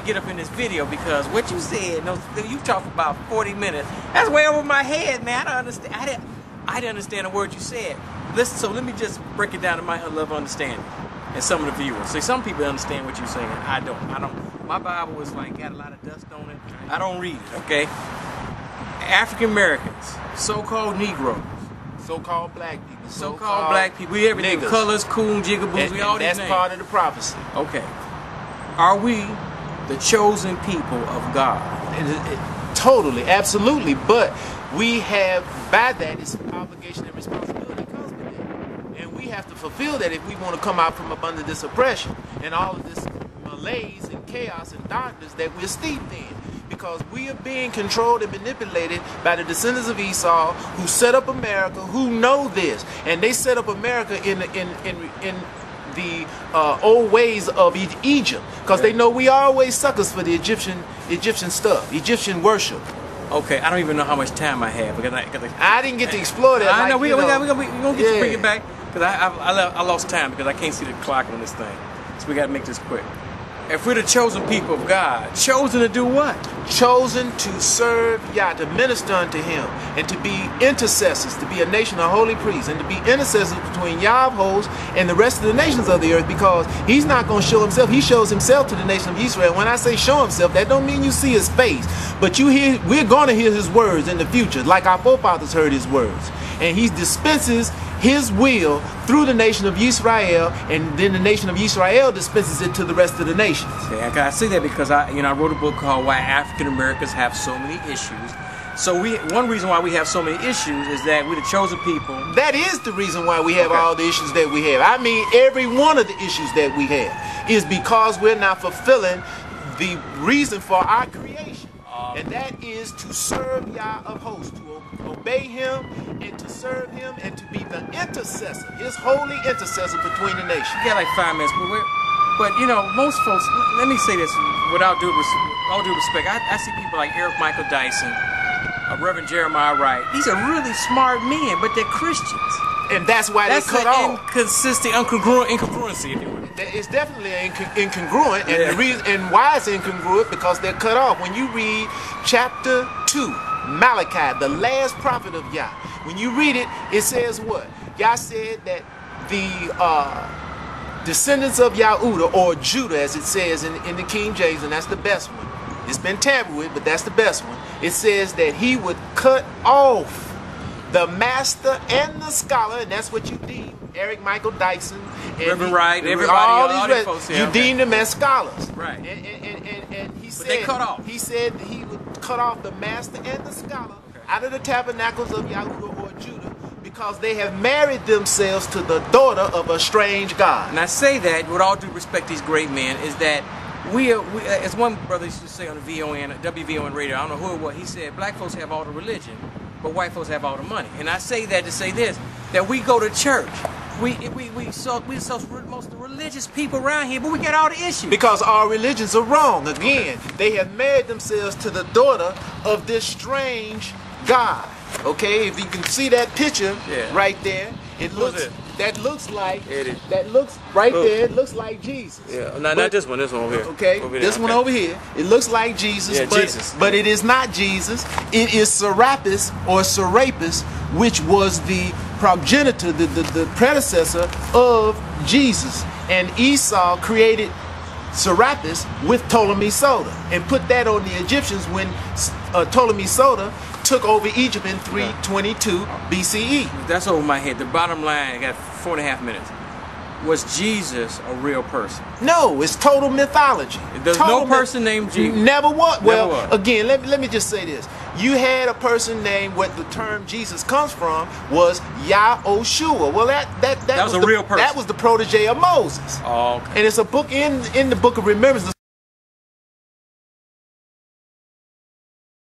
to get up in this video because what you said, you talked for about 40 minutes. That's way over my head, man. I don't understand. I didn't understand a word you said. Listen, so let me just break it down to my level of understanding and some of the viewers. See, some people understand what you're saying. I don't. My Bible is like got a lot of dust on it. I don't read it. Okay. African Americans, so-called Negroes, so-called black people, so-called black people. We everything. Niggas. Colors, coon, jigaboos. We all these names. That's part of the prophecy. Okay. Are we the chosen people of God? Totally, absolutely. But we have, by that, it's an obligation and responsibility that comes with it. And we have to fulfill that if we want to come out from up under this oppression and all of this malaise and chaos and darkness that we're steeped in. Because we are being controlled and manipulated by the descendants of Esau who set up America, who know this. And they set up America in the old ways of Egypt. Because they know we are always suckers for the Egyptian stuff, Egyptian worship. Okay, I don't even know how much time I have. Because I didn't get to explore that. I know, we're going to get to bring it back. Because I lost time because I can't see the clock on this thing. So we got to make this quick. If we're the chosen people of God, chosen to do what? Chosen to serve Yah, to minister unto Him, and to be intercessors, to be a nation of holy priests, and to be intercessors between Yah of hosts and the rest of the nations of the earth, because He's not going to show Himself. He shows Himself to the nation of Israel. When I say show Himself, that don't mean you see His face, but we're going to hear His words in the future, like our forefathers heard His words. And He dispenses His will through the nation of Israel, and then the nation of Israel dispenses it to the rest of the nations. Yeah, I see that because I wrote a book called Why African Americans Have So Many Issues. So one reason why we have so many issues is that we're the chosen people. That is the reason why we have all the issues that we have. I mean, every one of the issues that we have is because we're not fulfilling the reason for our creation. And that is to serve Yah of hosts, to obey Him and to serve Him and to be the intercessor, His holy intercessor between the nations. You got like 5 minutes, but most folks, let me say this with all due respect, I see people like Eric Michael Dyson, Reverend Jeremiah Wright. These are really smart men, but they're Christians. And that's why they cut off. Inconsistent, incongruency, if you will. It's definitely incongruent, and the reason and why it's incongruent because they're cut off. When you read chapter 2, Malachi, the last prophet of Yah, when you read it, it says what? Yah said that the descendants of Yahudah, or Judah, as it says in the King James, and that's the best one. It's been tampered with, but that's the best one. It says that He would cut off the master and the scholar, and that's what you deem Eric Michael Dyson, and Reverend Wright, everybody, all these folks here. You deem them as scholars, right? And he said, they cut off. He said that He would cut off the master and the scholar out of the tabernacles of Yahudah or Judah, because they have married themselves to the daughter of a strange god. And I say that with all due respect to these great men, is that we as one brother used to say on the WVON radio, I don't know who it was, he said, black folks have all the religion, but white folks have all the money. And I say that to say this, that we go to church. We're most of the religious people around here, but we get all the issues. Because our religions are wrong. Again, they have married themselves to the daughter of this strange God. Okay, if you can see that picture right there, that looks right there, it looks like Jesus. Yeah, not this one over here. Okay, this one over here, it looks like Jesus, but it is not Jesus. It is Serapis or Serapis, which was the progenitor, the predecessor of Jesus. And Esau created Serapis with Ptolemy Soter and put that on the Egyptians when Ptolemy Soter took over Egypt in 322 BCE. That's over my head. The bottom line, I got 4.5 minutes. Was Jesus a real person? No, it's total mythology. There's no person named Jesus. Never was. Well, again, let me just say this. You had a person named, what the term Jesus comes from was Yahshua. Well, that was a real person. That was the protege of Moses. Oh, okay. And it's a book in the book of remembrance.